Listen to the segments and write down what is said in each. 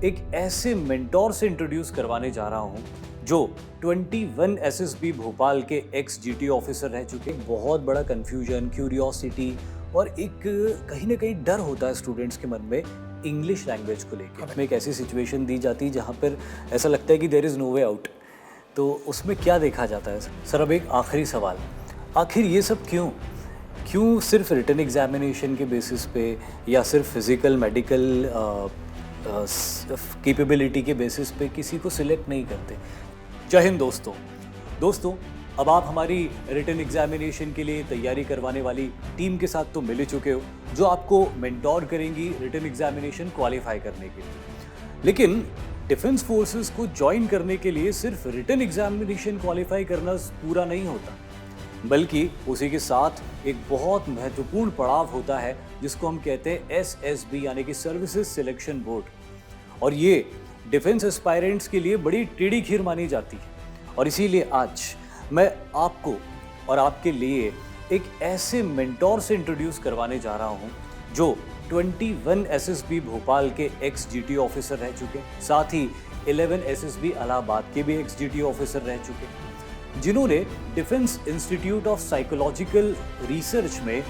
एक ऐसे मेंटोर से इंट्रोड्यूस करवाने जा रहा हूँ जो 21 एसएसबी भोपाल के एक्स जीटी ऑफिसर रह चुके। बहुत बड़ा कंफ्यूजन, क्यूरियोसिटी और एक कहीं ना कहीं डर होता है स्टूडेंट्स के मन में इंग्लिश लैंग्वेज को लेकर। में एक ऐसी सिचुएशन दी जाती है जहाँ पर ऐसा लगता है कि there is no way out. तो उसमें क्या देखा जाता है सर? अब एक आखिरी सवाल, आखिर ये सब क्यों सिर्फ रिटन एग्जामिनेशन के बेसिस पे या सिर्फ फिजिकल मेडिकल कैपेबिलिटी के बेसिस पे किसी को सिलेक्ट नहीं करते? जय हिंद दोस्तों, अब आप हमारी रिटन एग्जामिनेशन के लिए तैयारी करवाने वाली टीम के साथ तो मिल ही चुके हो, जो आपको मेंटोर करेंगी रिटन एग्जामिनेशन क्वालिफाई करने के लिए। लेकिन डिफेंस फोर्सेस को ज्वाइन करने के लिए सिर्फ रिटन एग्जामिनेशन क्वालिफाई करना पूरा नहीं होता, बल्कि उसी के साथ एक बहुत महत्वपूर्ण पड़ाव होता है जिसको हम कहते हैं एसएसबी यानी कि सर्विसेज सिलेक्शन बोर्ड। और ये डिफेंस एस्पायरेंट्स के लिए बड़ी टेढ़ी खीर मानी जाती है। और इसीलिए आज मैं आपको और आपके लिए एक ऐसे मेंटोर से इंट्रोड्यूस करवाने जा रहा हूँ जो 21 एसएसबी भोपाल के एक्स जीटी ऑफिसर रह चुके, साथ ही 11 एसएसबी इलाहाबाद के भी एक्स जीटी ऑफिसर रह चुके, जिन्होंने defence institute of psychological research में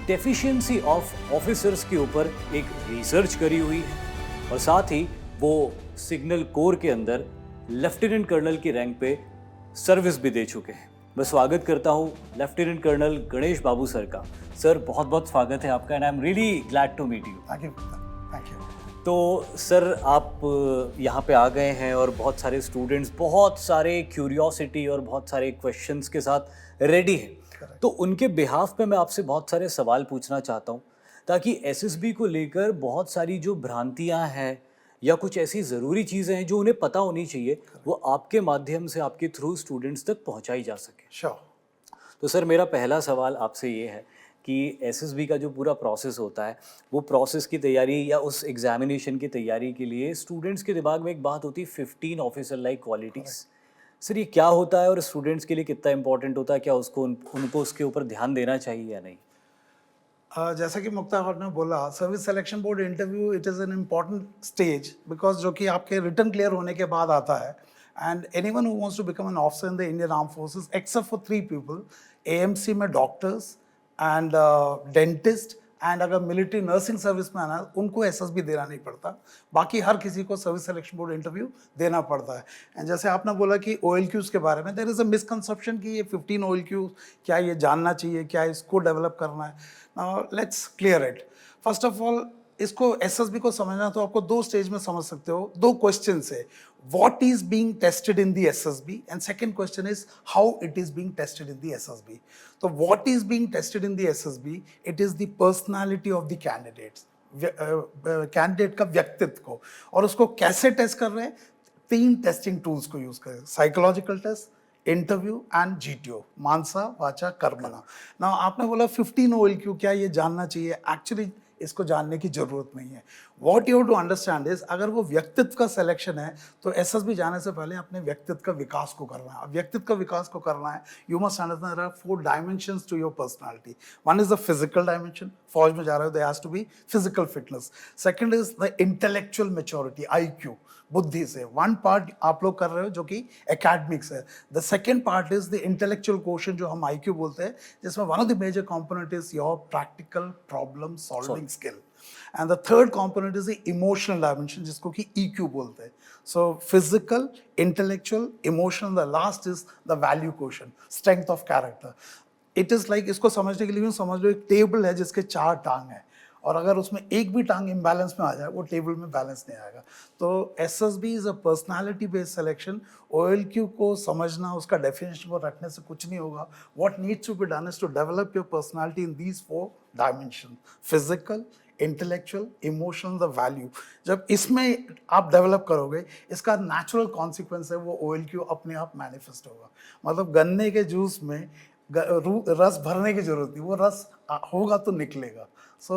डेफिशिएंसी ऑफ ऑफिसर्स के ऊपर एक रिसर्च करी हुई है। और साथ ही वो सिग्नल कोर के अंदर लेफ्टिनेंट कर्नल की रैंक पे सर्विस भी दे चुके हैं। मैं स्वागत करता हूँ lieutenant colonel Ganesh Babu sir का। सर, बहुत बहुत स्वागत है आपका and I am really glad to meet you. Thank you. तो सर, आप यहाँ पे आ गए हैं और बहुत सारे स्टूडेंट्स बहुत सारे क्यूरियोसिटी और बहुत सारे क्वेश्चंस के साथ रेडी हैं। तो उनके बिहाफ पे मैं आपसे बहुत सारे सवाल पूछना चाहता हूँ ताकि एसएसबी को लेकर बहुत सारी जो भ्रांतियाँ हैं या कुछ ऐसी ज़रूरी चीज़ें हैं जो उन्हें पता होनी चाहिए, वो आपके माध्यम से, आपके थ्रू स्टूडेंट्स तक पहुँचाई जा सके। श्योर। तो सर, मेरा पहला सवाल आपसे ये है कि एसएसबी का जो पूरा प्रोसेस होता है, वो प्रोसेस की तैयारी या उस एग्जामिनेशन की तैयारी के लिए स्टूडेंट्स के दिमाग में एक बात होती है 15 ऑफिसर लाइक क्वालिटीज़। सर, ये क्या होता है और स्टूडेंट्स के लिए कितना इंपॉर्टेंट होता है? क्या उनको उसके ऊपर ध्यान देना चाहिए या नहीं? जैसा कि मुक्ता ने बोला, service selection board interview it is an important stage because जो कि आपके रिटन क्लियर होने के बाद आता है। And anyone who wants to become an officer in the Indian arm forces except for 3 people, AMC में डॉक्टर्स एंड डेंटिस्ट एंड अगर मिलिट्री नर्सिंग सर्विस में आना है उनको एसएसबी देना नहीं पड़ता। बाकी हर किसी को सर्विस सिलेक्शन बोर्ड इंटरव्यू देना पड़ता है। एंड जैसे आपने बोला कि OLQs के बारे में, देयर इज़ अ मिसकंसेप्शन कि ये 15 OLQs क्या ये जानना चाहिए, क्या इसको डेवलप करना है। Now let's clear it. First of all, इसको एसएसबी को समझना तो आपको 2 स्टेज में समझ सकते हो। 2 क्वेश्चन है, what is being tested in the SSB, and second question is how it is being tested in the SSB. So what is being tested in the SSB? It is the personality of the candidates, candidate का व्यक्तित्व को। और उसको कैसे test कर रहे हैं? 3 testing tools को यूज करें, psychological test, interview and GTO, मानसा वाचा कर्मणा। ना आपने बोला 15 OLQ, क्या ये जानना चाहिए? एक्चुअली इसको जानने की जरूरत नहीं है। What you to understand is, अगर वो व्यक्तित्व का सिलेक्शन है तो एसएसबी जाने से पहले अपने व्यक्तित्व का विकास को करना है। अब व्यक्तित्व का विकास को करना है, you must understand there are 4 dimensions to your personality. One is the physical dimension, फौज में जा रहे हो, there has to be physical fitness. Second is the intellectual maturity, IQ, बुद्धि से। वन पार्ट आप लोग कर रहे हो जो कि एकेडमिक्स है। The second part is the intellectual quotient जो हम IQ बोलते हैं, जिसमें one of the major component is your practical problem solving skill. And the third component is the emotional dimension जिसको कि EQ बोलते हैं। So physical, intellectual, emotional, the last is the value quotient, strength of character. It is like, इसको समझने के लिए समझ लो एक टेबल है जिसके 4 टांग है, और अगर उसमें एक भी टांग इम्बैलेंस में आ जाए वो टेबल में बैलेंस नहीं आएगा। तो SSB is a personality based selection. OLQ को समझना, उसका डेफिनेशन को रखने से कुछ नहीं होगा। What needs to be done is to develop your personality in these 4 dimension, physical, intellectual, emotional, the value. जब इसमें आप डेवलप करोगे, इसका नेचुरल कॉन्सिक्वेंस है वो OLQ अपने आप मैनिफेस्ट होगा। मतलब गन्ने के जूस में रस भरने की जरूरत नहीं, वो रस होगा तो निकलेगा। सो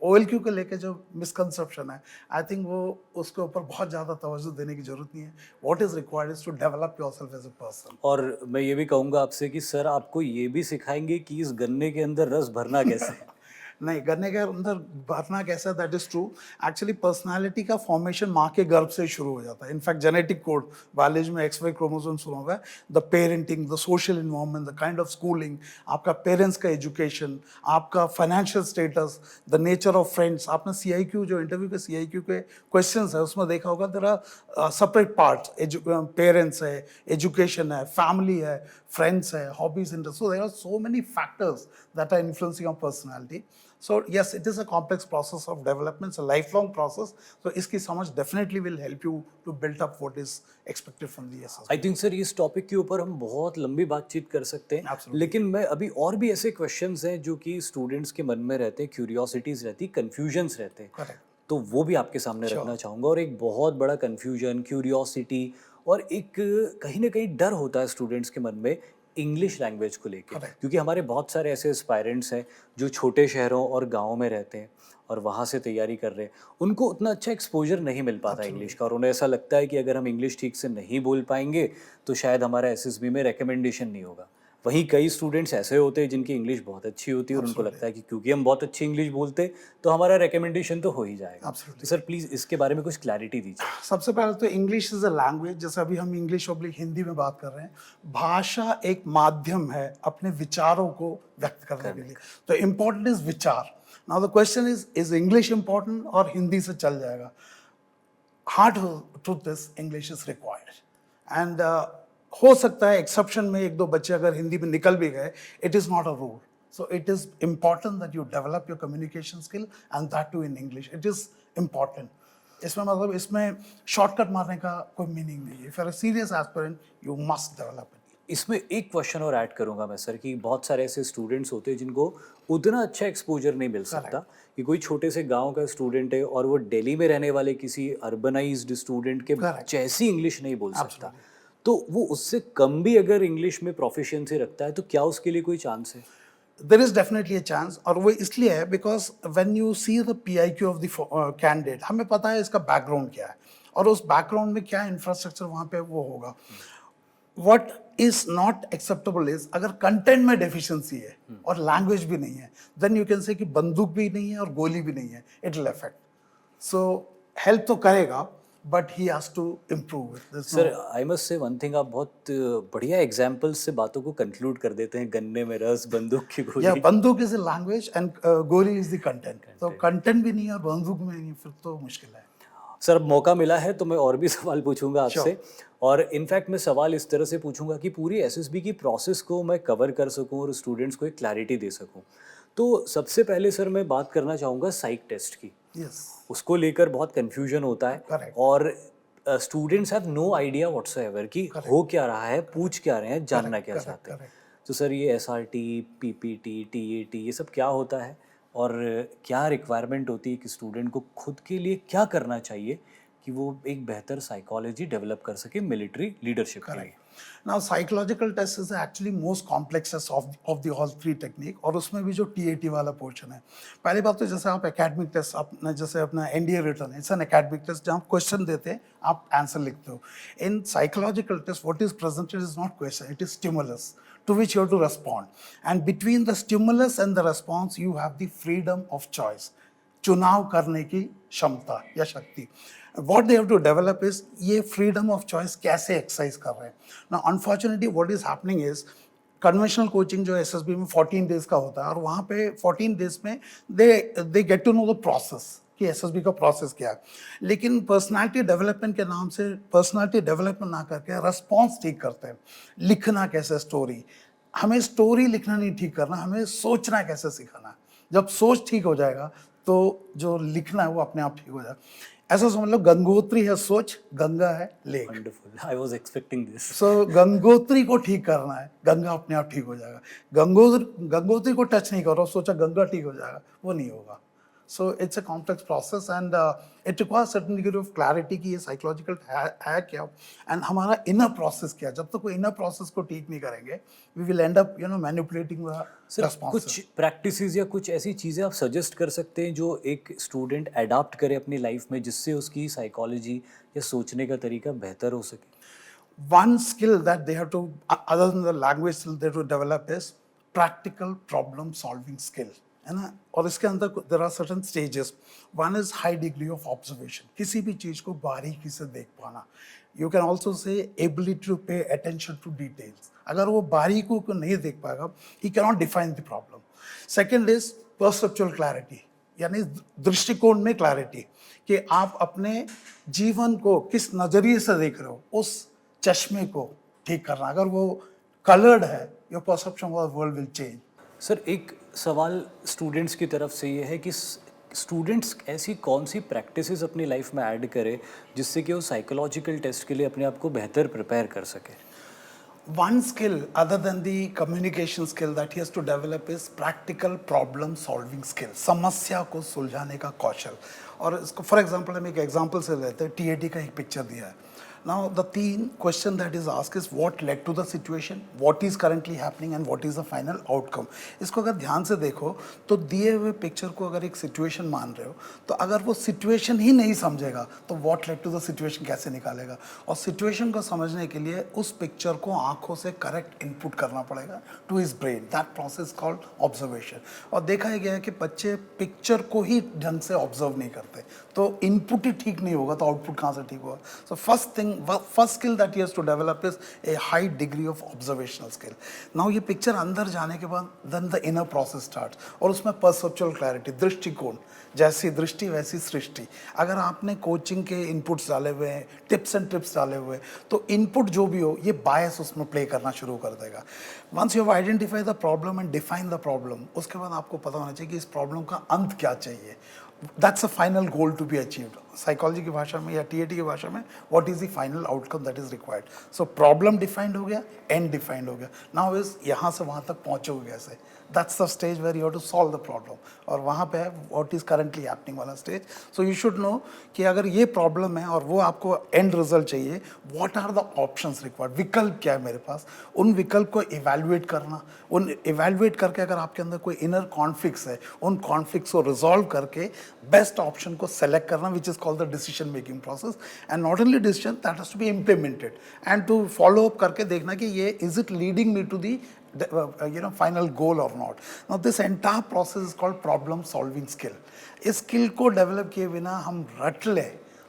OLQ को लेके जो मिसकंसेप्शन है, आई थिंक वो उसके ऊपर बहुत ज़्यादा तवज्जो देने की जरूरत नहीं है। What is required is to develop yourself as a person. और मैं ये भी कहूँगा आपसे कि सर, आपको ये भी सिखाएंगे कि इस गन्ने के अंदर रस भरना कैसे है। नहीं, गन्ने के अंदर भरना कैसा, that is true. Actually personality का फॉर्मेशन माँ के गर्भ से शुरू हो जाता है। इनफैक्ट जेनेटिक कोड बायोलॉजी में XY क्रोमोसोम सुना होगा। The parenting, the social environment, the kind of schooling, आपका पेरेंट्स का एजुकेशन, आपका financial status, the nature of friends. आपने CIQ जो इंटरव्यू के CIQ के क्वेश्चंस है उसमें देखा होगा, there are separate parts, parents है, एजुकेशन है, फैमिली है, friends है, hobbies, interests. So there are so many factors that are influencing our personality. So yes, it is a complex process of development. It's a lifelong process. So इसकी समझ definitely will help you to build up what is expected from the SSB. I think sir इस topic के ऊपर हम बहुत लंबी बातचीत कर सकते हैं, Absolutely. लेकिन मैं अभी और भी ऐसे क्वेश्चंस हैं जो कि स्टूडेंट्स के मन में रहते हैं, क्यूरियोसिटीज रहती, कन्फ्यूजन्स रहते हैं, Correct. तो वो भी आपके सामने रखना चाहूँगा। और एक बहुत बड़ा कन्फ्यूजन, क्यूरियोसिटी और एक कहीं ना कहीं डर होता है स्टूडेंट्स के मन में इंग्लिश लैंग्वेज को लेके, Correct. क्योंकि हमारे बहुत सारे ऐसे एस्पायरेंट्स हैं जो छोटे शहरों और गाँव में रहते हैं और वहाँ से तैयारी कर रहे हैं, उनको उतना अच्छा एक्सपोजर नहीं मिल पाता इंग्लिश का, और उन्हें ऐसा लगता है कि अगर हम इंग्लिश ठीक से नहीं बोल पाएंगे तो शायद हमारा SSB में रिकमेंडेशन नहीं होगा। वहीं कई स्टूडेंट्स ऐसे होते हैं जिनकी इंग्लिश बहुत अच्छी होती है और उनको लगता है कि क्योंकि हम बहुत अच्छी इंग्लिश बोलते तो हमारा रिकमेंडेशन तो हो ही जाएगा। Absolutely. तो सर प्लीज़ इसके बारे में कुछ क्लैरिटी दीजिए। सबसे पहले तो इंग्लिश इज अ लैंग्वेज, जैसे अभी हम इंग्लिश और हिंदी में बात कर रहे हैं, भाषा एक माध्यम है अपने विचारों को व्यक्त करने के लिए। तो इम्पोर्टेंट इज विचार। Now the question is English important और हिंदी से चल जाएगा? Hard truth is English is required. And हो सकता है एक्सेप्शन में एक दो बच्चे अगर हिंदी में निकल भी गए, it is not a rule. So it is important that you develop your communication skill and that too in English. It is important. इसमें मतलब इसमें शॉर्टकट मारने का कोई मीनिंग नहीं है। If you're a serious aspirant, you must develop it. इसमें एक क्वेश्चन और ऐड करूंगा मैं सर कि बहुत सारे ऐसे स्टूडेंट्स होते हैं जिनको उतना अच्छा एक्सपोजर नहीं मिल सकता, कि कोई छोटे से गांव का स्टूडेंट है और वो दिल्ली में रहने वाले किसी अर्बनाइज्ड स्टूडेंट के जैसी इंग्लिश नहीं बोल सकता, तो वो उससे कम भी अगर इंग्लिश में प्रोफिशिएंसी रखता है तो क्या उसके लिए कोई चांस है? There is definitely a chance, और वो इसलिए है because when you see the PIQ of the candidate, हमें पता है इसका बैकग्राउंड क्या है और उस बैकग्राउंड में क्या इंफ्रास्ट्रक्चर वहाँ पे वो होगा। What is not acceptable is अगर कंटेंट में डेफिशिएंसी है और लैंग्वेज भी नहीं है, then you can say कि बंदूक भी नहीं है और गोली भी नहीं है, it will affect. So help तो करेगा, but he has to improve it. Sir I must say one thing, आप बहुत बढ़िया एग्जांपल्स से बातों को कंक्लूड कर देते हैं। गन्ने में रस, बंदूक की गोली। या बंदूक इज अ लैंग्वेज एंड गोली इज द कंटेंट। तो कंटेंट भी नहीं है और बंदूक में नहीं, फिर तो मुश्किल है। सर अब मौका मिला है तो मैं और भी सवाल पूछूंगा आपसे, और इनफैक्ट मैं सवाल इस तरह से पूछूंगा कि पूरी SSB की प्रोसेस को मैं कवर कर सकूं और स्टूडेंट्स को एक क्लैरिटी दे सकूं। तो सबसे पहले सर मैं बात करना चाहूँगा साइक टेस्ट की। Yes. उसको लेकर बहुत कन्फ्यूजन होता है। Correct. और students have no idea whatsoever कि हो क्या रहा है, पूछ क्या रहे हैं, जानना क्या चाहते हैं। तो सर ये SRT, PPT, TAT ये सब क्या होता है और क्या रिक्वायरमेंट होती है कि स्टूडेंट को खुद के लिए क्या करना चाहिए कि वो एक बेहतर साइकोलॉजी डेवलप कर सके मिलिट्री लीडरशिप के लिए? Now psychological test is actually most complexest of the all three technique, और उसमें भी जो TAT वाला पोर्शन है। पहली बात तो जैसे आप एकेडमिक टेस्ट, आपने जैसे अपना NDA written, it's an academic test जहाँ क्वेश्चन देते हैं, आप आंसर लिखते हो। In psychological test what is presented is not question, it is stimulus to which you have to respond, and between the stimulus and the response you have the freedom of choice, चुनाव करने की क्षमता या शक्ति। What they have to develop is ये freedom of choice कैसे exercise कर रहे हैं। Now unfortunately what is happening is conventional coaching जो SSB में 14 डेज का होता है, और वहाँ पे 14 डेज में they get to know the process कि SSB का प्रोसेस क्या है, लेकिन पर्सनालिटी डेवलपमेंट के नाम से पर्सनालिटी डेवलपमेंट ना करके रिस्पॉन्स ठीक करते हैं। लिखना कैसे स्टोरी, हमें स्टोरी लिखना नहीं ठीक करना, हमें सोचना कैसे सिखाना है। जब सोच ठीक हो जाएगा तो जो लिखना है वो अपने आप ठीक हो जाएगा। ऐसा समझ लो गंगोत्री है सोच, गंगा है lake. Wonderful, I was expecting this. So Gangotri को ठीक करना है, गंगा अपने आप ठीक हो जाएगा। गंगोत्री को टच नहीं करो, सोचा गंगा ठीक हो जाएगा, वो नहीं होगा। So it's a complex process and it requires certain degree of clarity कि ये psychological है क्या and हमारा inner process क्या है। जब तक वो inner process को ठीक नहीं करेंगे, we will end up manipulating the responses. कुछ प्रैक्टिसेस या कुछ ऐसी चीज़ें आप सजेस्ट कर सकते हैं जो एक स्टूडेंट अडॉप्ट करे अपनी लाइफ में, जिससे उसकी साइकोलॉजी या सोचने का तरीका बेहतर हो सके? One skill that they have to, other than the language skill they have to develop is practical problem solving skill. है ना, और इसके अंदर there are certain stages. One is high degree of observation, किसी भी चीज को बारीकी से देख पाना. You can also say ability to pay attention to details. अगर वो बारीकों को नहीं देख पाएगा, he cannot define the problem. Second is perceptual clarity, यानी दृष्टिकोण में क्लैरिटी, कि आप अपने जीवन को किस नजरिए से देख रहे हो, उस चश्मे को ठीक करना. अगर वो कलर्ड है, your perception of the world will change. Sir एक सवाल स्टूडेंट्स की तरफ से ये है कि स्टूडेंट्स ऐसी कौन सी प्रैक्टिसेस अपनी लाइफ में ऐड करें जिससे कि वो साइकोलॉजिकल टेस्ट के लिए अपने आप को बेहतर प्रिपेयर कर सके. One skill other than the communication skill that he has to develop is practical problem solving skill, समस्या को सुलझाने का कौशल. और इसको फॉर एग्जांपल हम एक एग्जांपल से लेते हैं. टीएटी का एक पिक्चर दिया है. Now the तीन question that is asked is what led to the situation, what is currently happening and what is the final outcome. इसको अगर ध्यान से देखो तो दिए हुए पिक्चर को अगर एक सिचुएशन मान रहे हो, तो अगर वो सिचुएशन ही नहीं समझेगा तो what led to the situation कैसे निकालेगा. और सिचुएशन को समझने के लिए उस पिक्चर को आंखों से करेक्ट इनपुट करना पड़ेगा to his brain. That process called observation. और देखा गया है कि बच्चे पिक्चर को ही ढंग से ऑब्जर्व नहीं करते, तो इनपुट ही ठीक नहीं होगा तो आउटपुट कहाँ से ठीक होगा. सो first skill that he has to develop is a high degree of observational skill. Now ये पिक्चर अंदर जाने के बाद then the inner process starts. और उसमें perceptual clarity, दृष्टिकोण, जैसी दृष्टि वैसी सृष्टि. अगर आपने कोचिंग के इनपुट्स डाले हुए हैं, टिप्स एंड ट्रिप्स डाले हुए, तो इनपुट जो भी हो, ये बायस उसमें प्ले करना शुरू कर देगा. Once you have identify the problem and define the problem, उसके बाद आपको पता होना चाहिए कि इस प्रॉब्लम का अंत क्या चाहिए. That's a final goal to be achieved. Psychology की भाषा में या टीएटी की भाषा में what is the final outcome that is required. So problem defined हो गया, end defined हो गया. Now is यहाँ से वहाँ तक पहुँचोगे कैसे. That's the stage where you have to solve the problem. और वहाँ पे है what is currently happening वाला stage. So you should know कि अगर ये problem है और वो आपको end result चाहिए, what are the options required. विकल्प क्या है मेरे पास, उन विकल्प को evaluate करना, उन evaluate करके अगर आपके अंदर कोई inner conflicts है, उन conflicts को resolve करके best option को select करना, which is called the decision making process. And not only decision, that has to be implemented and to follow up करके देखना कि ये is it leading me to the final goal or not. Now this entire process is called problem solving skill. इस skill को develop किए बिना हम रट ले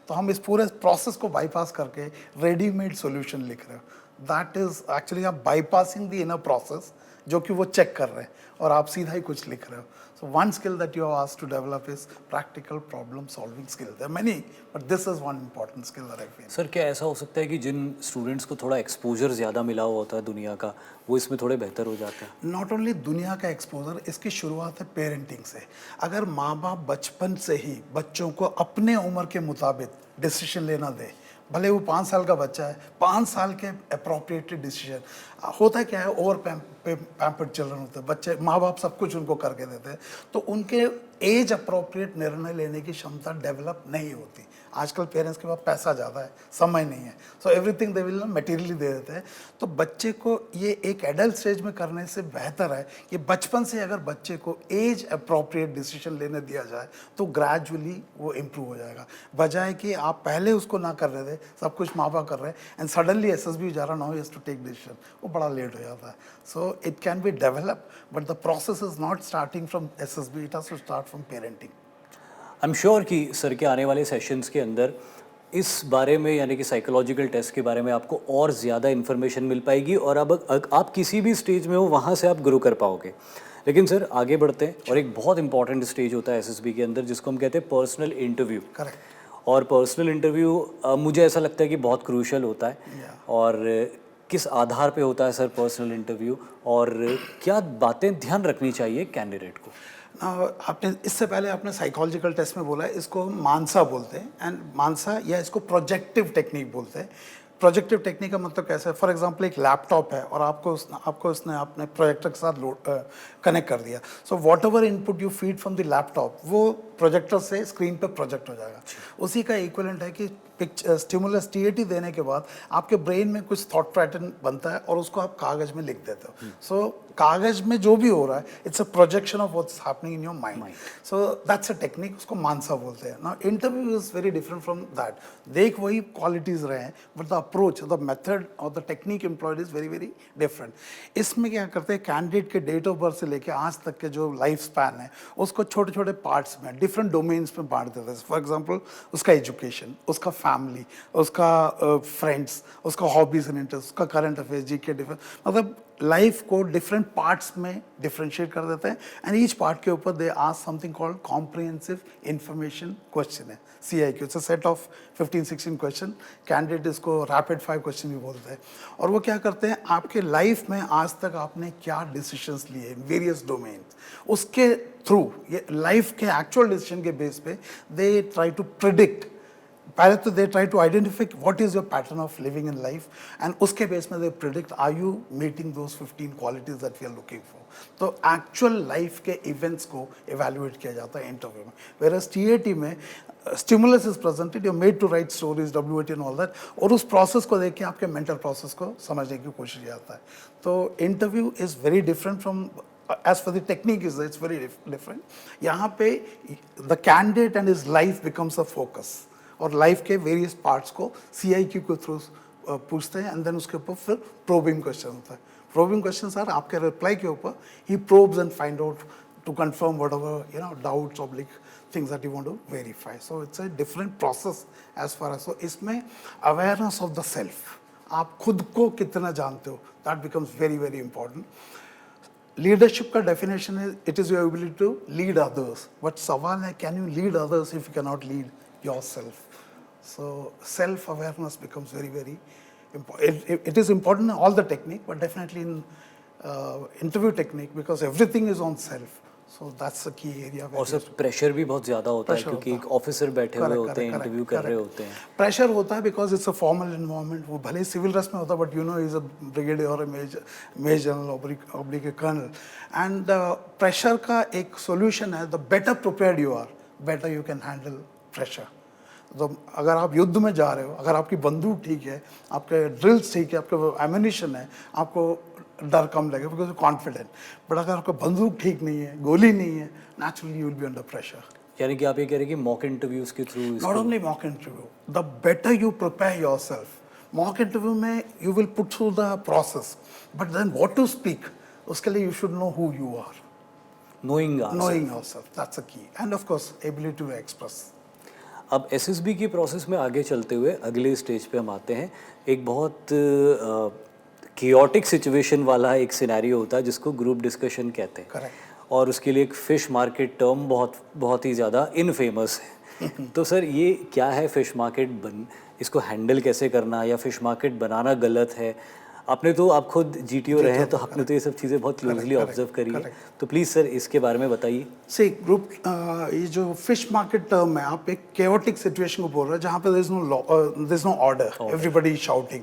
तो हम इस पूरे process को bypass करके ready-made solution लिख रहे हो. That is actually आप bypassing the inner process जो कि वो check कर रहे हैं और आप सीधा ही कुछ लिख रहे हो. So one skill that you are asked to develop is practical problem solving skill. There are many, but this is one important skill that I feel. Sir क्या ऐसा हो सकता है कि जिन स्टूडेंट्स को थोड़ा एक्सपोजर ज़्यादा मिला हुआ होता है दुनिया का, वो इसमें थोड़े बेहतर हो जाते हैं? नॉट ओनली दुनिया का एक्सपोजर, इसकी शुरुआत है पेरेंटिंग से. अगर माँ बाप बचपन से ही बच्चों को अपने उम्र के मुताबिक डिसीजन लेना दे, भले वो 5 साल का बच्चा है, 5 साल के अप्रोप्रिएट डिसीजन. होता क्या है, ओवर पैम्पर्ड चिल्ड्रन होते हैं बच्चे, माँ बाप सब कुछ उनको करके देते हैं, तो उनके एज अप्रोप्रिएट निर्णय लेने की क्षमता डेवलप नहीं होती. आजकल पेरेंट्स के पास पैसा ज़्यादा है, समय नहीं है, so everything they will materially दे देते हैं. तो बच्चे को ये एक एडल्ट स्टेज में करने से बेहतर है कि बचपन से अगर बच्चे को एज अप्रोप्रिएट डिसीजन लेने दिया जाए तो ग्रेजुअली वो इम्प्रूव हो जाएगा, बजाय कि आप पहले उसको ना कर रहे थे, सब कुछ माँ बाप कर रहे हैं एंड सडनली एसएसबी जा रहा, now he has to take decision, वो बड़ा लेट हो जाता है. So it can be develop but the process is not starting from SSB, it has to start from parenting. I am sure कि sir के आने वाले सेशंस के अंदर इस बारे में यानी कि साइकोलॉजिकल टेस्ट के बारे में आपको और ज़्यादा इन्फॉर्मेशन मिल पाएगी और अब आप किसी भी स्टेज में हो वहाँ से आप ग्रो कर पाओगे. लेकिन सर आगे बढ़ते हैं और एक बहुत इंपॉर्टेंट स्टेज होता है एसएसबी के अंदर जिसको हम कहते हैं पर्सनल इंटरव्यू. करेक्ट. और पर्सनल इंटरव्यू मुझे ऐसा लगता है कि बहुत क्रूशल होता है. और किस आधार पे होता है सर पर्सनल इंटरव्यू और क्या बातें ध्यान रखनी चाहिए कैंडिडेट को? आपने इससे पहले आपने साइकोलॉजिकल टेस्ट में बोला है, इसको मानसा बोलते हैं एंड मानसा या इसको प्रोजेक्टिव टेक्निक बोलते हैं. प्रोजेक्टिव टेक्निक का मतलब कैसा है, फॉर एग्जांपल एक लैपटॉप है और आपको उसने अपने प्रोजेक्टर के साथ कनेक्ट कर दिया. So what ever input you feed from the laptop वो प्रोजेक्टर से स्क्रीन पे प्रोजेक्ट हो जाएगा. उसी का इक्विवेलेंट है कि स्टिमुलस टीएटी देने के बाद आपके ब्रेन में कुछ थॉट पैटर्न बनता है और उसको आप कागज में लिख देते हो. सो कागज में जो भी हो रहा है, it's a projection of what's happening in your mind. So that's a technique, उसको मानसा बोलते हैं. Now interview is very different from that. देख वही क्वालिटीज रहे हैं, but the approach, the method और the technique employed is very very different. इसमें क्या करते हैं, कैंडिडेट के डेट ऑफ बर्थ से लेके आज तक के जो लाइफ स्पैन है उसको छोटे छोटे पार्ट्स में, डिफरेंट डोमेन्स में बांट देते हैं. फॉर एग्जाम्पल उसका एजुकेशन, उसका फैमिली, उसका फ्रेंड्स, उसका हॉबीज एंड इंटरेस्ट, उसका करंट अफेयर्स, जीके, डिफरेंट, मतलब लाइफ को डिफरेंट पार्ट्स में डिफरेंशिएट कर देते हैं. एंड ईच पार्ट के ऊपर they ask something called comprehensive information question है, CIQ. It's a set of 15-16 question. Candidate इसको रैपिड फायर क्वेश्चन भी बोलते हैं. और वो क्या करते हैं, आपके लाइफ में आज तक आपने क्या डिसीजंस लिए वेरियस डोमेन, उसके थ्रू, ये लाइफ के एक्चुअल डिसीजन के बेस पे दे ट्राई टू प्रिडिक्ट. पहले तो they try to identify what is your pattern of living in life, and उसके बेस में they predict are you meeting those 15 qualities that we are looking for. तो actual life के events को evaluate किया जाता है इंटरव्यू में. Whereas TAT में stimulus is presented, you made to write stories, WAT and all that, और उस प्रोसेस को देख के आपके मेंटल प्रोसेस को समझने की कोशिश किया जाता है. तो interview is very different from, as for the technique is it's very different. यहाँ पे the candidate and his life becomes a focus, और लाइफ के वेरियस पार्ट्स को CIQ के थ्रू पूछते हैं, एंड देन उसके ऊपर फिर प्रोबिंग क्वेश्चन होता है. प्रोबिंग क्वेश्चन सर आपके रिप्लाई के ऊपर ही probes and find out to confirm whatever doubts oblique things that you want to verify. So it's a different process as far as. So इसमें अवेयरनेस ऑफ द सेल्फ, आप खुद को कितना जानते हो, that becomes very very important. Leadership का definition है it is your ability to lead others, but सवाल है can you lead others if you can not lead yourself. So self awareness becomes very very important. It is important in all the technique, but definitely in interview technique, because everything is on self. So that's the key area. और sir pressure भी बहुत ज़्यादा होता है क्योंकि एक officer बैठे हुए होते हैं, इंटरव्यू कर रहे होते हैं. प्रेशर होता है because it's a formal environment. वो भले ही सिविल ड्रेस में होता है, but you know is a brigadier और major general oblique a colonel. And pressure का एक सोल्यूशन है, the better prepared you are, better you can handle pressure. तो अगर आप युद्ध में जा रहे हो, अगर आपकी बंदूक ठीक है, आपके ड्रिल्स ठीक है, आपके एम्यूनिशन है, आपको डर कम लगेगा बिकॉज कॉन्फिडेंट. बट अगर आपका बंदूक ठीक नहीं है, गोली नहीं है, naturally you will be under pressure. यानी कि आप ये कह रहे हैं कि मॉक इंटरव्यूज के through, not only mock interview, the better you prepare yourself. Mock interview में you will put through the process, but then what to speak, उसके लिए you should know who you are. Knowing yourself, that's a key. And of course ability to express. अब SSB की process में आगे चलते हुए अगले स्टेज पे हम आते हैं. एक बहुत कियोटिक सिचुएशन वाला एक सिनेरियो होता है जिसको ग्रुप डिस्कशन कहते हैं. करेक्ट. और उसके लिए एक फिश मार्केट टर्म बहुत ही ज़्यादा इनफेमस है. तो सर ये क्या है फिश मार्केट, इसको हैंडल कैसे करना, या फिश मार्केट बनाना गलत है? आपने तो, आप खुद GTO रहे हैं, तो आपने तो ये सब चीज़ें बहुत क्लोजली ऑब्जर्व करी है. तो प्लीज़ सर इसके बारे में बताइए. सी ग्रुप, ये जो फिश मार्केट टर्म है, आप एक केओटिक सिचुएशन को बोल रहे हैं जहाँ पे there is no order, everybody is shouting.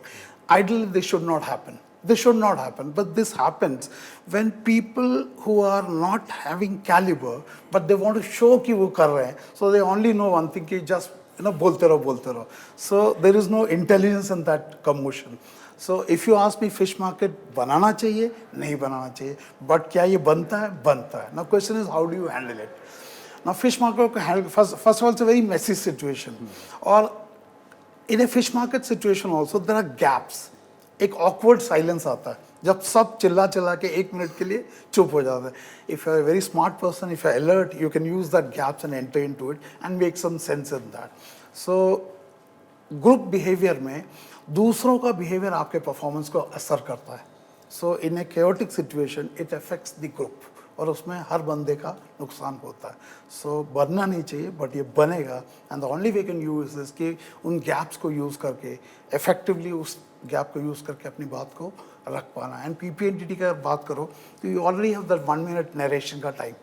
Ideally this should not happen. This should not happen, but this happens when people who are not having caliber, but they want to show कि वो कर रहे हैं, so they only know one thing कि just बोलते रहो. So there is no intelligence in that commotion. So if you ask me, fish market बनाना चाहिए, नहीं बनाना चाहिए, but क्या ये बनता है. Now question is how do you handle it? Now fish market को handle, first of all it's a very messy situation. और in a fish market situation also there are gaps. एक ऑकवर्ड साइलेंस आता है जब सब चिल्ला के 1 minute के लिए चुप हो जाते हैं. If you are very smart person, if you are alert, you can use that gaps and enter into it and make some sense in that. So group behaviour में दूसरों का बिहेवियर आपके परफॉर्मेंस को असर करता है. So in a chaotic situation it affects the group, और उसमें हर बंदे का नुकसान होता है. सो बनना नहीं चाहिए, बट ये बनेगा. And the only way can use this कि उन गैप्स को यूज़ करके इफेक्टिवली उस गैप को यूज़ करके अपनी बात को रख पाना. एंड PPNTT का बात करो तो you already have that 1 minute narration का टाइम,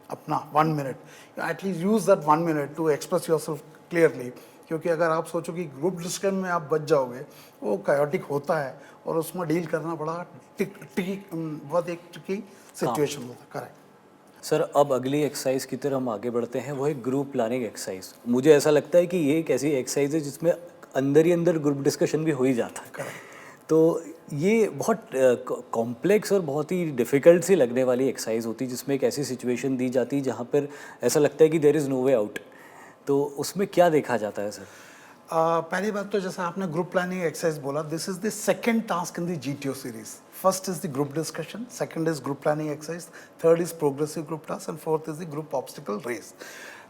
अपना 1 minute. At least use that 1 minute to express yourself clearly. क्योंकि अगर आप सोचो कि ग्रुप डिस्कशन में आप बच जाओगे, वो कायोटिक होता है और उसमें डील करना बड़ा बहुत एक ट्रिकी सिचुएशन होता है. करेक्ट. सर अब अगली एक्सरसाइज की तरफ हम आगे बढ़ते हैं, वो है ग्रुप प्लानिंग एक्सरसाइज. मुझे ऐसा लगता है कि ये एक ऐसी एक्सरसाइज है जिसमें अंदर ही अंदर ग्रुप डिस्कशन भी हो ही जाता है. तो ये बहुत कॉम्प्लेक्स और बहुत ही डिफ़िकल्ट सी लगने वाली एक्सरसाइज होती है जिसमें एक ऐसी सिचुएशन दी जाती है जहाँ पर ऐसा लगता है कि there is no way out. तो उसमें क्या देखा जाता है सर? पहली बात तो जैसे आपने ग्रुप प्लानिंग एक्सरसाइज बोला, this is the second task in the GTO series. First is the group discussion, second is group planning exercise, third is progressive group task and fourth is the group obstacle race.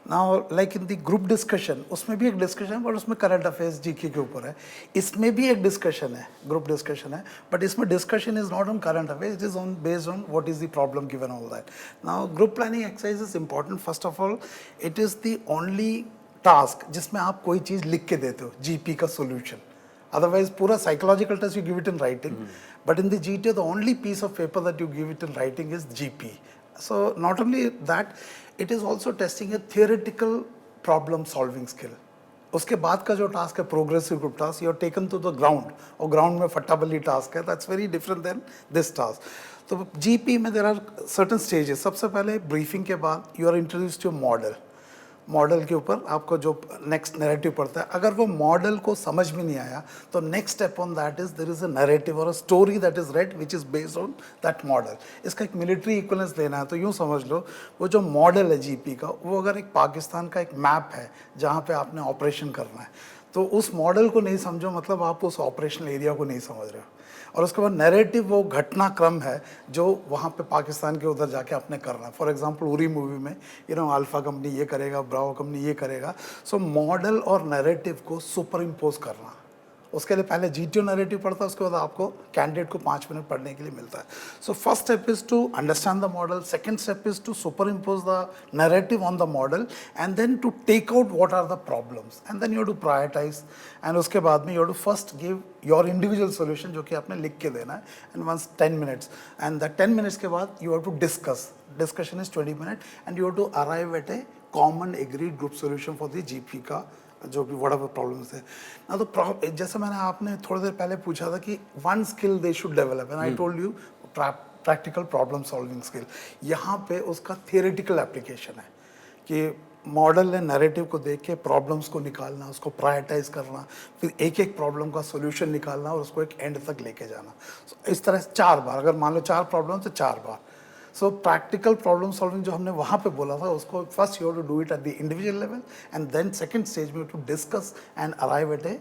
Now like in the group discussion, उसमें भी एक discussion है but उसमें current affairs GK के ऊपर है. इसमें भी एक डिस्कशन है, ग्रुप डिस्कशन है, बट इसमें discussion is not on current affairs, it is on based on what is the problem given, all that. Now group planning exercise is important. First of all it is the only task जिसमें आप कोई चीज लिख के देते हो, GP का solution. Otherwise पूरा psychological test you give it in writing, but in the GTO the only piece of paper that you give it in writing is GP. So not only that, it is also testing a theoretical problem solving skill. उसके बाद का जो task है progressive group task, you are taken to the ground, और ground में फट्टाबल्ली task है, that's very different than this task. तो GP में देर आर सर्टन स्टेजेस. सबसे पहले ब्रीफिंग के बाद you are introduce to model. Model के ऊपर आपको जो नेक्स्ट नैरेटिव पड़ता है, अगर वो मॉडल को समझ में नहीं आया तो next step on that is there is a narrative और a story that is read which is based on that model. इसका एक मिलिट्री इक्वलेंस देना है तो यूँ समझ लो, वो जो मॉडल है GP का, वो अगर एक पाकिस्तान का एक मैप है जहाँ पे आपने ऑपरेशन करना है, तो उस मॉडल को नहीं समझो मतलब आप उस ऑपरेशनल एरिया को नहीं समझ रहे हो. और उसके बाद नैरेटिव वो घटनाक्रम है जो वहाँ पे पाकिस्तान के उधर जाके आपने करना है. फॉर एग्जांपल उरी मूवी में अल्फा कंपनी ये करेगा, ब्रावो कंपनी ये करेगा. सो मॉडल और नैरेटिव को सुपर इम्पोज करना, उसके लिए पहले GTO नैरेटिव पढ़ता है, उसके बाद आपको कैंडिडेट को 5 मिनट पढ़ने के लिए मिलता है. So first step is to understand the model, second step is to superimpose the narrative on the model and then to take out what are the problems and then you have to prioritise. And उसके बाद में you have to first give your individual solution जो कि आपने लिख के देना है, and once 10 minutes, and the 10 minutes के बाद you have to discuss. Discussion is 20 minute and you have to arrive at a common agreed group solution for the GP का जो भी व्हाट एवर प्रॉब्लम्स है ना. तो जैसे मैंने आपने थोड़ी देर पहले पूछा था कि one skill they should develop, and I told you practical problem solving skill. यहाँ पे उसका थियोरेटिकल एप्लीकेशन है कि मॉडल ने नैरेटिव को देख के प्रॉब्लम्स को निकालना, उसको प्रायोरिटाइज करना, फिर एक एक प्रॉब्लम का सोल्यूशन निकालना और उसको एक एंड तक लेके जाना. So, इस तरह से 4 बार, अगर मान लो 4 प्रॉब्लम तो 4 बार. सो प्रैक्टिकल प्रॉब्लम सॉल्विंग जो हमने वहाँ पे बोला था, उसको first you have to do it at the individual level and then second stage में to discuss and arrive at a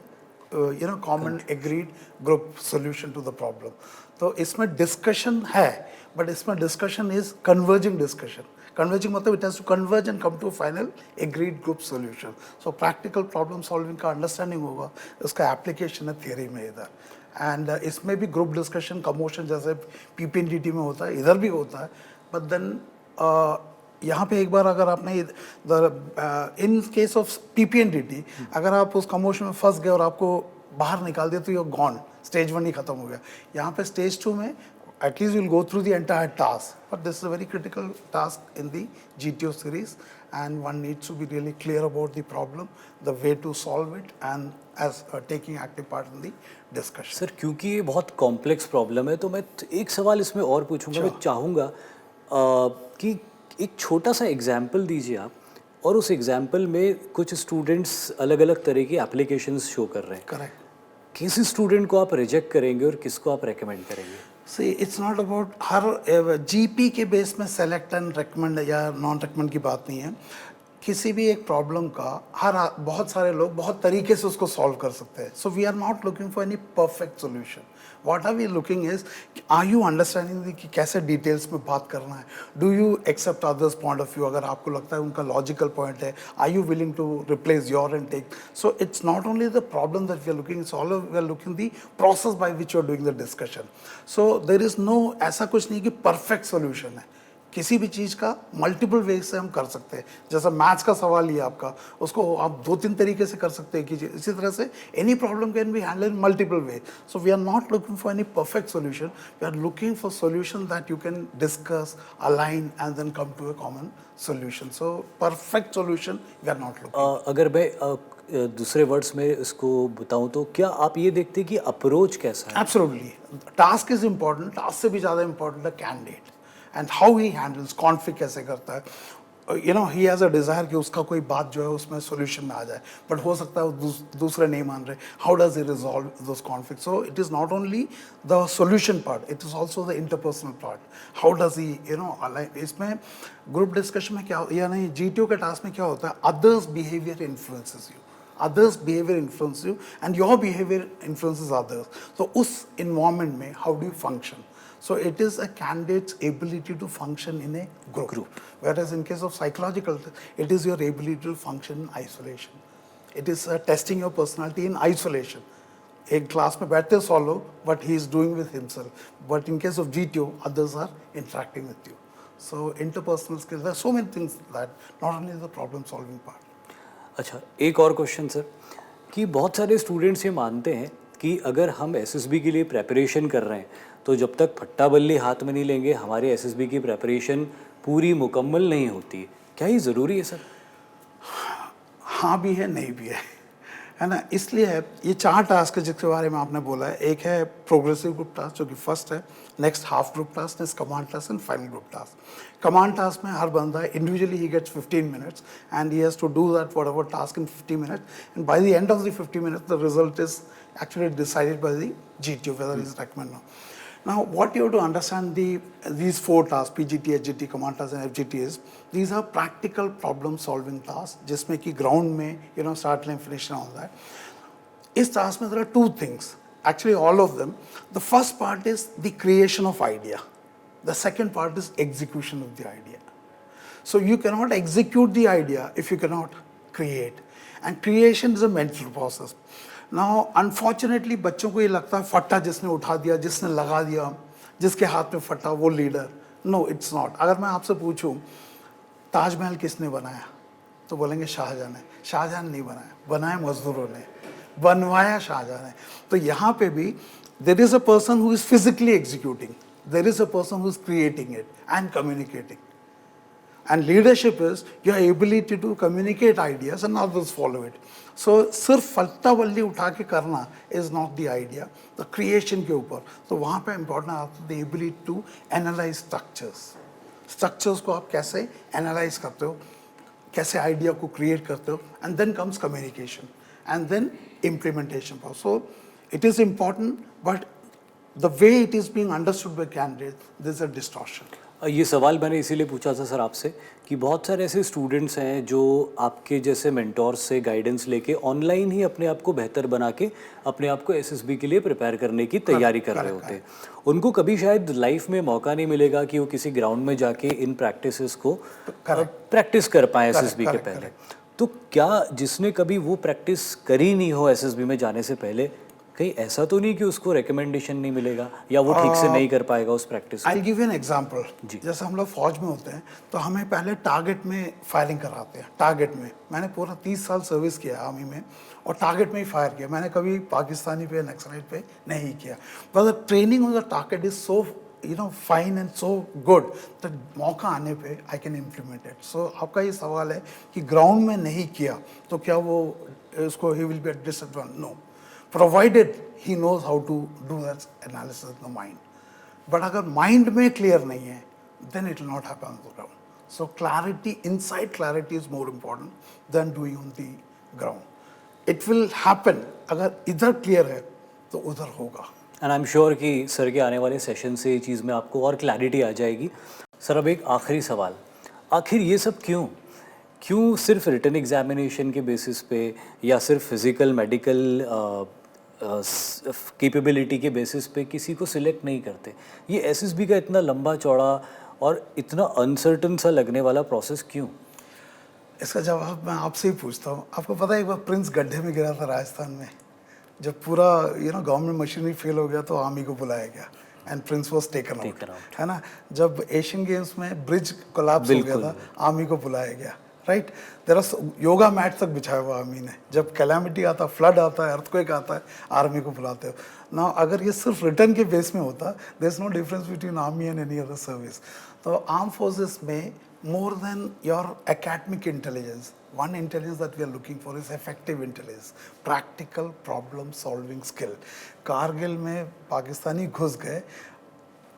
common agreed group solution to the problem. तो इसमें डिस्कशन है, बट इसमें discussion is converging discussion. Converging मतलब it has to converge and come to final agreed group solution. So practical problem solving का understanding होगा, उसका application है theory में इधर. एंड इसमें भी ग्रुप डिस्कशन कमोशन जैसे PPNDT में होता है, इधर भी होता है. बट देन यहाँ पे एक बार अगर आपने इन केस ऑफ PPNDT अगर आप उस कमोशन में फंस गए और आपको बाहर निकाल दिया तो यू गॉन, स्टेज 1 ही खत्म हो गया. यहाँ पे स्टेज 2 में at least you'll go through the entire task, but this is a very critical task in the GTO series, and one needs to be really clear about the problem, the way to solve it, and as taking active part in the discussion. Sir क्योंकि ये बहुत complex problem है तो मैं एक सवाल इसमें और पूछूंगा. मैं चाहूँगा कि एक छोटा सा एग्जाम्पल दीजिए आप, और उस एग्जाम्पल में कुछ स्टूडेंट्स अलग अलग तरह की एप्लीकेशंस शो कर रहे हैं. करेक्ट. किस स्टूडेंट को आप रिजेक्ट करेंगे और किसको आप रेकमेंड करेंगे? See, it's not about her GP के बेस में सेलेक्ट एंड रेकमेंड या नॉन रेकमेंड की बात नहीं है. किसी भी एक प्रॉब्लम का बहुत सारे लोग बहुत तरीके से उसको सॉल्व कर सकते हैं. So we are not looking for any perfect solution. What are we looking is, are you understanding कि कैसे डिटेल्स में बात करना है, do you accept others point of view, अगर आपको लगता है उनका लॉजिकल पॉइंट है, are you willing to replace your and take. So it's not only the problem that we are looking, it's all we are looking the process by which you are doing the discussion. So there is no ऐसा कुछ नहीं कि perfect solution है. किसी भी चीज़ का multiple वे से हम कर सकते हैं. जैसा मैथ्स का सवाल ही आपका, उसको आप 2-3 तरीके से कर सकते हैं. कि इसी तरह से any problem can be handle in multiple way. So we are not looking for any perfect solution, we are looking for solution that you can discuss, align and then come to a common solution. So perfect solution we are not looking. अगर मैं दूसरे words में इसको बताऊं तो क्या आप ये देखते हैं कि अप्रोच कैसा है? Absolutely. Task is important, task से भी ज़्यादा इम्पॉर्टेंट है candidate and how he handles, conflict कैसे करता है. You know he has a desire कि उसका कोई बात जो है उसमें सोल्यूशन में आ जाए, बट हो सकता है वो दूसरे नहीं मान रहे. How does he resolve those conflict? So it is not only the solution part, it is also the interpersonal part. How does he you know align. इसमें ग्रुप डिस्कशन में क्या यानी GTO के टास्क में क्या होता है, others behaviour influences you, others behavior influence you and your behavior influences others. So उस environment में how do you function? So it is a candidate's ability to function in a group. Whereas in case of psychological, it is your ability to function in isolation. It is testing your personality in isolation. एक class में बैठते सॉलो but he is doing with himself. But in case of GTO, others are interacting with you. So interpersonal skills, there are so many things that not only the problem solving part. अच्छा, एक और question sir, कि बहुत सारे students ये मानते हैं कि अगर हम SSB के लिए प्रेपरेशन कर रहे हैं तो जब तक फट्टा बल्ली हाथ में नहीं लेंगे हमारी SSB की प्रेपरेशन पूरी मुकम्मल नहीं होती. क्या ये ज़रूरी है सर? हाँ भी है, नहीं भी है ना. इसलिए है ये 4 टास्क जिसके बारे में आपने बोला है. एक है प्रोग्रेसिव ग्रुप टास्क जो कि फर्स्ट है, next half group task, next command task and final group task. Command task में हर बंदा इंडिविजुअली ही gets 15 minutes and he has to do that whatever task in 50 minutes, and by the end of the 50 minutes the result is actually decided by the GTO whether he is recommended or not. Now what you have to understand, these 4 tasks, PGT, HGT, command task and FGTs, these are practical problem solving tasks जिसमें कि ground में you know start line finish and all that. इस task में there are 2 things, actually all of them. The first part is the creation of idea. The second part is execution of the idea. So you cannot execute the idea if you cannot create. And creation is a mental process. Now, unfortunately, बच्चों को ये लगता है फट्टा जिसने उठा दिया, जिसने लगा दिया, जिसके हाथ में फट्टा वो लीडर. No, it's not. अगर मैं आपसे पूछूं ताजमहल किसने बनाया तो बोलेंगे शाहजहां ने. शाहजहां नहीं बनाया, बनाया मजदूरों ने, बनवाया शाहजहां ने. तो यहाँ पे भी there is a person who is physically executing. There is a person who is creating it and communicating. And leadership is your ability to communicate ideas and others follow it. So सिर्फ फट्टा बल्ली उठा के करना is not the idea. The creation के ऊपर तो वहाँ पे important आता है the ability to analyze structures. Structures को आप कैसे analyze करते हो, कैसे idea को create करते हो, and then comes communication and then implementation. So it is important, but the way it is being understood by candidates, there is a distortion. ये सवाल मैंने इसीलिए पूछा था सर आपसे कि बहुत सारे ऐसे स्टूडेंट्स हैं जो आपके जैसे मेंटोर्स से गाइडेंस लेके ऑनलाइन ही अपने आप को बेहतर बना के अपने आप को SSB के लिए प्रिपेयर करने की तैयारी कर रहे होते हैं. उनको कभी शायद लाइफ में मौका नहीं मिलेगा कि वो किसी ग्राउंड में जाके इन प्रैक्टिसेस को प्रैक्टिस कर पाएँ SSB के पहले. तो क्या जिसने कभी वो प्रैक्टिस करी नहीं हो SSB में जाने से पहले, कहीं ऐसा तो नहीं कि उसको रिकमेंडेशन नहीं मिलेगा या वो ठीक से नहीं कर पाएगा उस practice? I give an example. जैसे हम लोग फौज में होते हैं तो हमें पहले टारगेट में फायरिंग कराते हैं. टारगेट में मैंने पूरा 30 साल सर्विस किया आर्मी में और टारगेट में ही फायर किया. मैंने कभी पाकिस्तानी पे नक्सलाइट पे नहीं किया. But the training on the target is so you know fine and so good that मौका आने पे I can implement it. So आपका ये सवाल है कि ग्राउंड में नहीं किया तो क्या वो उसको he will be at disadvantage? No. Provided he knows how to do that analysis in the mind. But अगर mind में clear नहीं है, then it will not happen on the ground. So clarity, inside clarity is more important than doing on the ground. It will happen. अगर इधर clear है, तो उधर होगा. एंड आई एम श्योर कि सर के आने वाले सेशन से ये चीज़ में आपको और क्लैरिटी आ जाएगी. सर अब एक आखिरी सवाल, आखिर ये सब क्यों सिर्फ रिटन एग्जामिनेशन के बेसिस पे या सिर्फ फिज़िकल मेडिकल कैपेबिलिटी के बेसिस पे किसी को सिलेक्ट नहीं करते? ये SSB का इतना लंबा चौड़ा और इतना अनसर्टन सा लगने वाला प्रोसेस क्यों? इसका जवाब मैं आपसे ही पूछता हूँ. आपको पता है एक बार प्रिंस गड्ढे में गिरा था राजस्थान में, जब पूरा गवर्नमेंट मशीनरी फेल हो गया तो आर्मी को बुलाया गया and prince was taken out, है ना. जब एशियन गेम्स में ब्रिज कोलैप्स हो गया था, आर्मी को बुलाया गया, right. There are yoga mat तक बिछाया हुआ आर्मी ने. जब कैलामिटी आता, फ्लड आता है, अर्थक्वेक आता है, आर्मी को बुलाते हो ना. अगर ये सिर्फ रिटर्न के बेस में होता, there is no difference between army and any other service. तो आर्म फोर्सेस में more than your academic intelligence, one intelligence that we are looking for is effective intelligence, practical problem solving skill. Kargil में पाकिस्तानी घुस गए,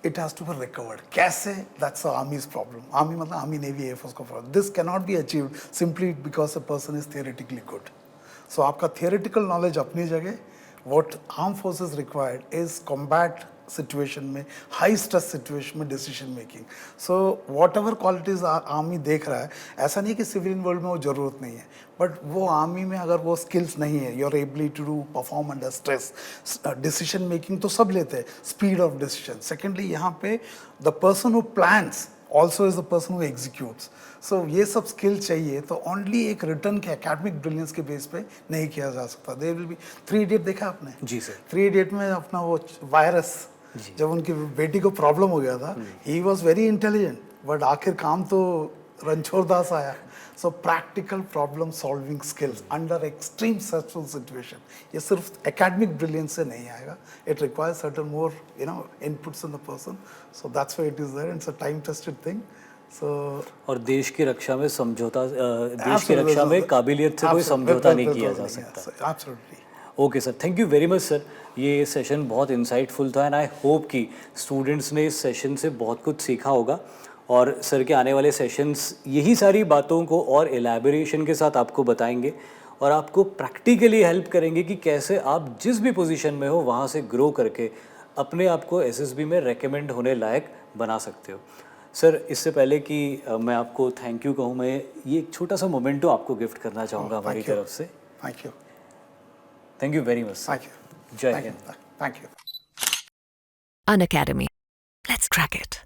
it has to be recovered. कैसे? That's the army's problem. Army मतलब army, navy, air force का problem. This cannot be achieved simply because a person is theoretically good. So आपका theoretical knowledge अपनी जगह, what armed forces required is combat situation में, high stress situation में decision making. So whatever qualities army देख रहा है, ऐसा नहीं कि civilian world में वो जरूरत नहीं है, but वो army में अगर वो skills नहीं है, your ability to perform under stress, decision making तो सब लेते हैं, speed of decision. Secondly यहाँ पे the person who plans also is the person who executes. So ये सब skill चाहिए, तो only एक रिटर्न के academic brilliance के बेस पे नहीं किया जा सकता. There will be 3 Idiot देखा आपने? जी सर. 3 Idiot में अपना वो वायरस, जब उनकी बेटी को प्रॉब्लम हो गया था, he was very intelligent, but आखिर काम तो रणछोड़ दास आया. So practical problem solving skills under extreme stressful situation, ये सिर्फ एकेडमिक ब्रिलियंस से नहीं आएगा. It requires certain more inputs in the person. So that's why it is there. It's a time tested thing. और देश की रक्षा में समझौता, देश की रक्षा में काबिलियत से कोई समझौता नहीं किया जा सकता. Absolutely. Okay sir, thank you very much sir. ये सेशन बहुत इंसाइटफुल था एंड आई होप कि स्टूडेंट्स ने इस सेशन से बहुत कुछ सीखा होगा, और सर के आने वाले सेशंस यही सारी बातों को और एलैबोरेशन के साथ आपको बताएंगे और आपको प्रैक्टिकली हेल्प करेंगे कि कैसे आप जिस भी पोजीशन में हो वहाँ से ग्रो करके अपने आप को एसएसबी में रेकमेंड होने लायक बना सकते हो. सर, इससे पहले कि मैं आपको थैंक यू कहूँ, मैं ये एक छोटा सा मोमेंटो आपको गिफ्ट करना चाहूँगा हमारी तरफ से. Thank you. Thank you very much. Thank you. Jai Hind. Thank you. Unacademy. Let's crack it.